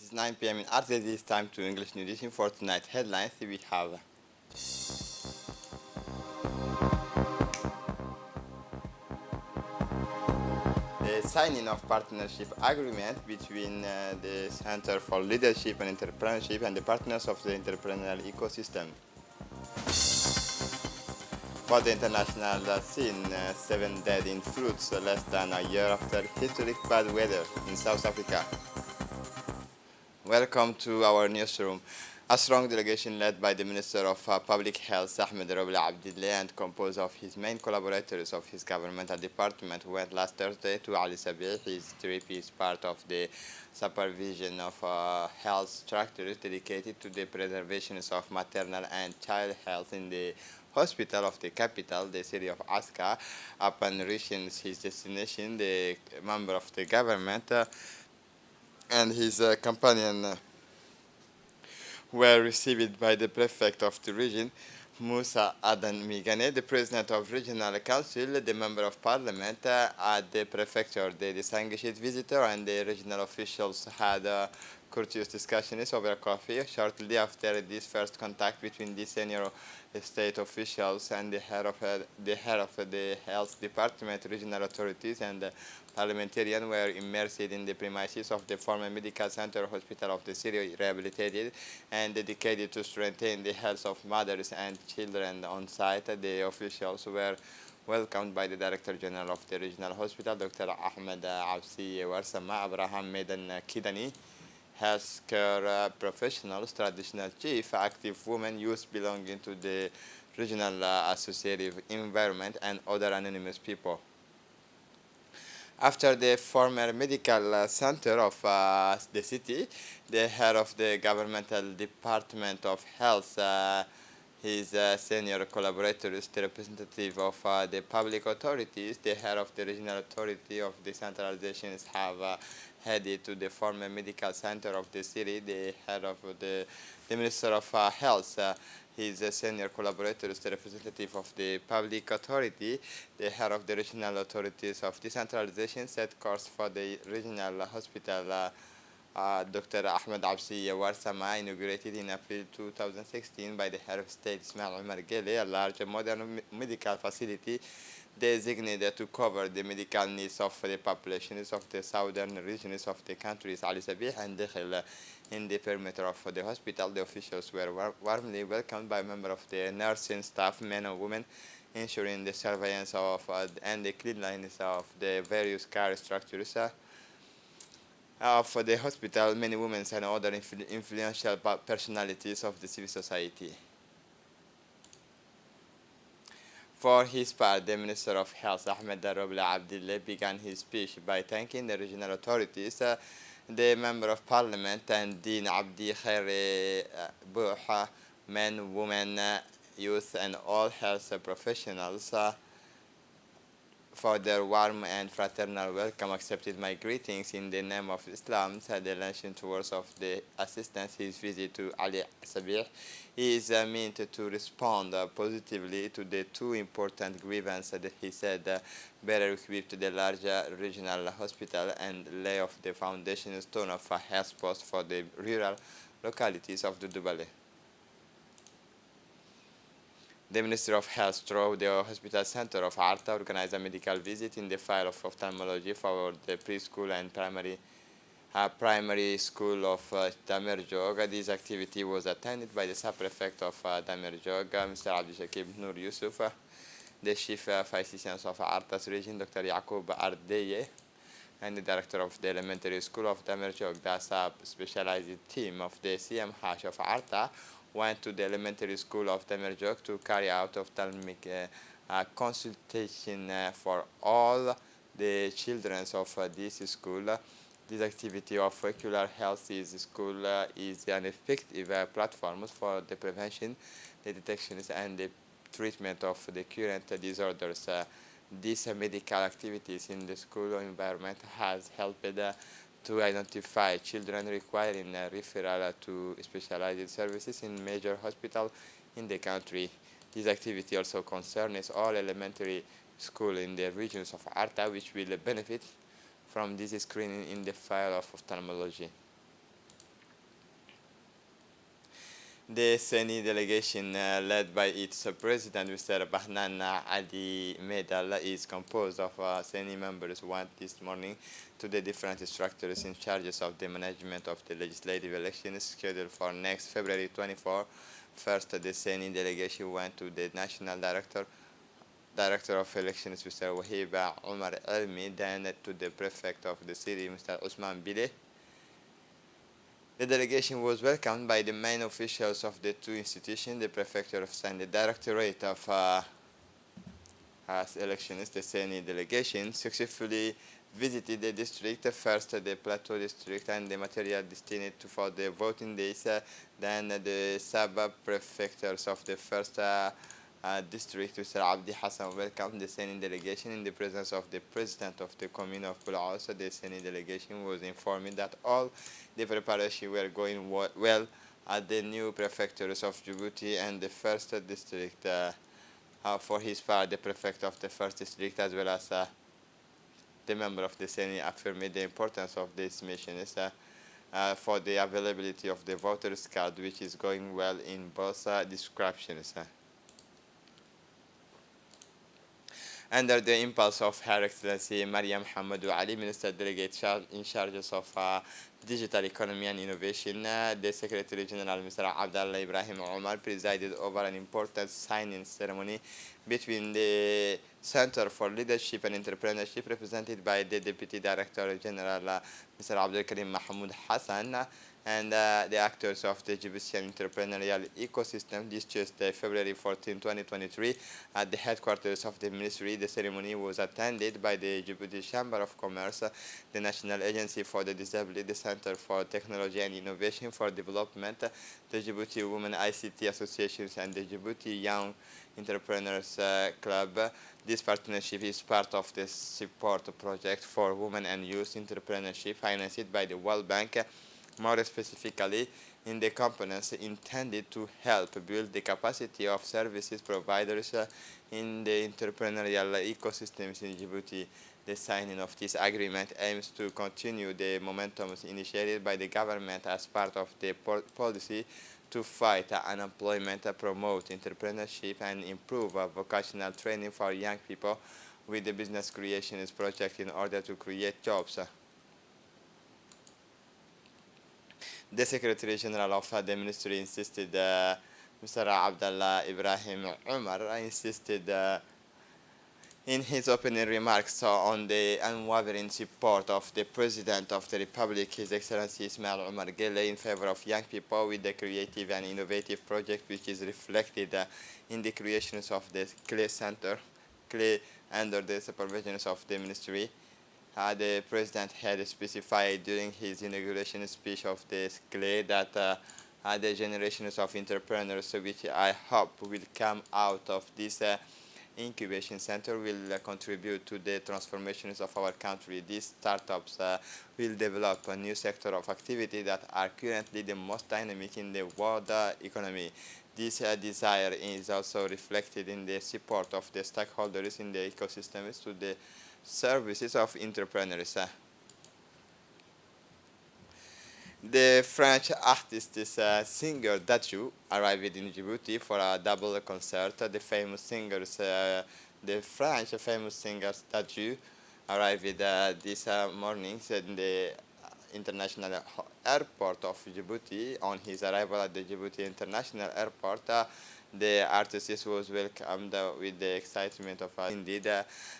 is 9 p.m. in RTD. It's time to English New Edition for tonight. Headlines we have the signing of partnership agreement between the Center for Leadership and Entrepreneurship and the partners of the entrepreneurial ecosystem. For the international scene, 7 dead in floods less than a year after historic bad weather in South Africa. Welcome to our newsroom. A strong delegation led by the Minister of Public Health, Ahmed Roble Abdillah, and composed of his main collaborators of his governmental department went last Thursday to Ali Sabih. His trip is part of the supervision of health structures dedicated to the preservation of maternal and child health in the hospital of the capital, the city of Aska. Upon reaching his destination, the member of the government and his companion were received by the prefect of the region, Musa Adan Migane, the president of regional council, the member of parliament at the prefecture. The distinguished visitor and the regional officials had courteous discussions over coffee shortly after this first contact between the senior state officials and the head of the health department. Regional authorities and parliamentarians were immersed in the premises of the former medical center hospital of the city, rehabilitated and dedicated to strengthen the health of mothers and children on site. The officials were welcomed by the Director General of the Regional Hospital, Dr. Ahmed Absi Warsama, Abraham Medan Kidani, healthcare professionals, traditional chief, active women, youth belonging to the regional associative environment, and other anonymous people. After the former medical center of the city, the head of the governmental department of health, his senior collaborators, the representative of the public authorities, the head of the regional authority of decentralizations have headed to the former medical center of the city, the head of the Minister of Health, his senior collaborators, the representative of the public authority, the head of the regional authorities of decentralization, set course for the regional hospital. Dr. Ahmed Absi Warsama, inaugurated in April 2016 by the head of state Ismail Omar Gele, a large modern medical facility designated to cover the medical needs of the populations of the southern regions of the countries, Ali Sabih and Dekhel. In the perimeter of the hospital, the officials were warmly welcomed by members of the nursing staff, men and women, ensuring the surveillance of and the cleanliness of the various care structures of the hospital, many women and other influential personalities of the civil society. For his part, the Minister of Health, Ahmed Roble Abdillah, began his speech by thanking the regional authorities, the Member of Parliament, and Dean Abdi Khair Bouha, men, women, youth, and all health professionals for their warm and fraternal welcome. Accepted my greetings in the name of Islam, said the nation towards of the assistance. His visit to Ali Sabih is meant to respond positively to the two important grievances that he said better equipped the larger regional hospital and lay off the foundation stone of a health post for the rural localities of the Dubale. The Minister of Health, through the Hospital Center of Arta, organized a medical visit in the file of ophthalmology for the preschool and primary school of Damerjog. This activity was attended by the sub-prefect of Damerjog, Mr. Abdishakib Nur Yusuf, the chief physician of Arta's region, Dr. Yaqub Ardeye, and the director of the elementary school of Damerjog. The sub-specialized team of the CMH of Arta went to the elementary school of Damerjog to carry out ophthalmic consultation for all the children of this school. This activity of ocular health is school is an effective platform for the prevention, the detection, and the treatment of the current disorders. These medical activities in the school environment has helped to identify children requiring referral to specialized services in major hospitals in the country. This activity also concerns all elementary schools in the regions of Arta, which will benefit from this screening in the file of ophthalmology. The Seni delegation, led by its president, Mr. Bahnan Ali Medal, is composed of Seni members who went this morning to the different structures in charges of the management of the legislative elections scheduled for next February 24. First, the Seni delegation went to the national director of elections, Mr. Wahiba Omar Elmi, then to the prefect of the city, Mr. Usman Bile. The delegation was welcomed by the main officials of the two institutions, the Prefecture of and the Directorate of Elections. The Seni delegation successfully visited the district, first the Plateau district and the material destined for the voting days, then the sub-prefectures of the first district, Mr. Abdi Hassan, welcomed the Seni delegation in the presence of the president of the commune of Bulaos. The Seni delegation was informed that all the preparations were going well at the new prefectures of Djibouti and the first district. For his part, the prefect of the first district, as well as the member of the Seni, affirmed the importance of this mission for the availability of the voters' card, which is going well in both descriptions. Under the impulse of Her Excellency Mariam Hamadou Ali, Minister Delegate in charge of digital economy and innovation, the Secretary General Mr. Abdallah Ibrahim Omar presided over an important signing ceremony between the Center for Leadership and Entrepreneurship, represented by the Deputy Director General Mr. Abdul Karim Mahmoud Hassan, and the actors of the Djiboutian entrepreneurial ecosystem this Tuesday, February 14, 2023, at the headquarters of the ministry. The ceremony was attended by the Djibouti Chamber of Commerce, the National Agency for the Disabled, the Center for Technology and Innovation for Development, the Djibouti Women ICT Associations, and the Djibouti Young Entrepreneurs Club. This partnership is part of the support project for women and youth entrepreneurship financed by the World Bank, more specifically in the components intended to help build the capacity of services providers in the entrepreneurial ecosystems in Djibouti. The signing of this agreement aims to continue the momentum initiated by the government as part of the policy to fight unemployment, promote entrepreneurship, and improve vocational training for young people with the business creations project in order to create jobs. The Secretary General of the Ministry insisted, Mr. Abdallah Ibrahim Umar insisted in his opening remarks on the unwavering support of the President of the Republic, His Excellency Ismail Omar Guelleh, in favor of young people with the creative and innovative project, which is reflected in the creations of the CLE Center, CLE under the supervision of the Ministry. The President had specified during his inauguration speech of the CLE that the generations of entrepreneurs, which I hope will come out of this incubation center, will contribute to the transformations of our country. These startups will develop a new sector of activity that are currently the most dynamic in the world economy. This desire is also reflected in the support of the stakeholders in the ecosystems to the services of entrepreneurs. The French artist singer Dadju arrived in Djibouti for a double concert. The French famous singer Dadju arrived this morning in the international airport of Djibouti. On his arrival at the Djibouti International Airport, the artist was welcomed with the excitement of indeed.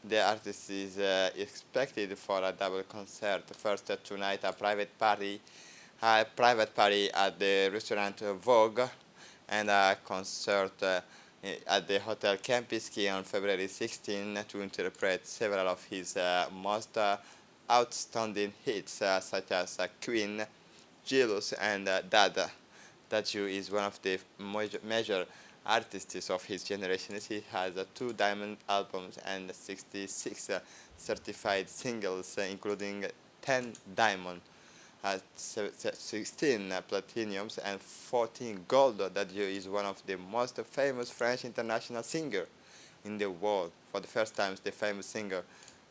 The artist is expected for a double concert. First tonight, a private party at the restaurant Vogue, and a concert at the Hotel Kempinski on February 16 to interpret several of his most outstanding hits, such as Queen, Jealous, and Dada. Dadju is one of the major artists of his generation. He has 2 diamond albums and 66 certified singles, including 10 diamond, 16 platinums, and 14 gold. Dadju is one of the most famous French international singers in the world. For the first time, the famous singer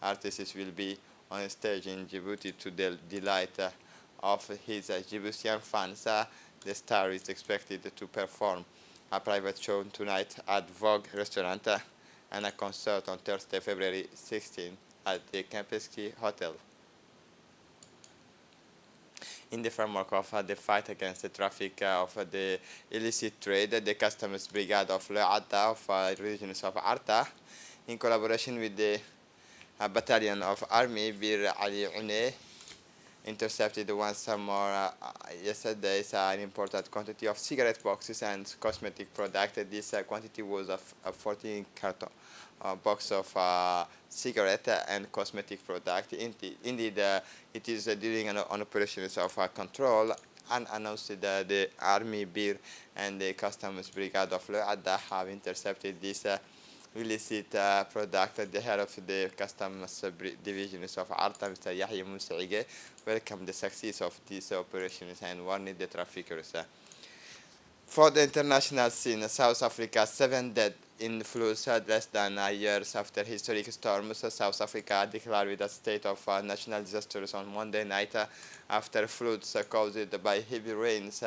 artist will be on stage in Djibouti to the delight of his Djiboutian fans. The star is expected to perform a private show tonight at Vogue Restaurant and a concert on Thursday, February 16 at the Kempinski Hotel. In the framework of the fight against the traffic of the illicit trade, the Customs Brigade of Le'adda of regions of Arta, in collaboration with the battalion of Army Bir Ali Une, intercepted once more yesterday an important quantity of cigarette boxes and cosmetic products. This quantity was a 14 carton box of cigarette and cosmetic product. Indeed, it is during an operations of control unannounced the Army Bir and the Customs Brigade of Le'adda have intercepted this illicit product. The head of the Customs Divisions of Arta, Mr. Yahya Moussaige, welcomed the success of these operations and warned the traffickers. For the international scene, South Africa, 7 dead in floods less than a year after historic storms. South Africa declared a state of national disasters on Monday night after floods caused by heavy rains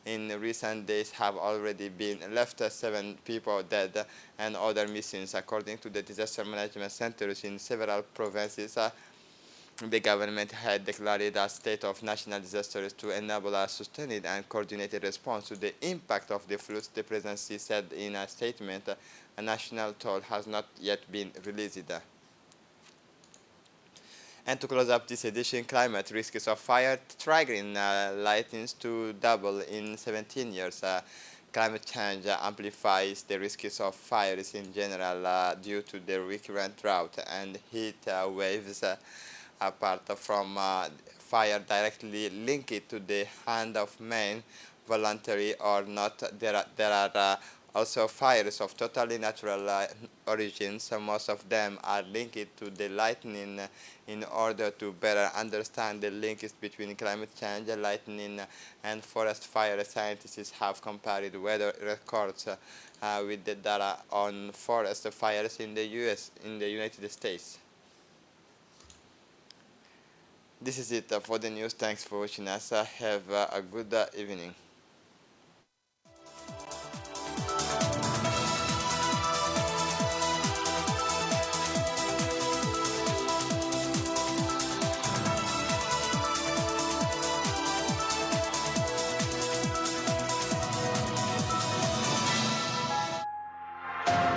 in recent days have already been left 7 people dead and other missing, according to the disaster management centers in several provinces. The government had declared a state of national disasters to enable a sustained and coordinated response to the impact of the floods. The presidency said in a statement, a national toll has not yet been released. And to close up this edition, climate risks of fire triggering lightnings to double in 17 years. Climate change amplifies the risks of fires in general due to the recurrent drought and heat waves. Apart from fire directly linked to the hand of man, voluntary or not, there are also fires of totally natural origins. Most of them are linked to the lightning. In order to better understand the links between climate change, lightning, and forest fire, scientists have compared weather records with the data on forest fires in the United States. This is it for the news. Thanks for watching us. Have a good evening.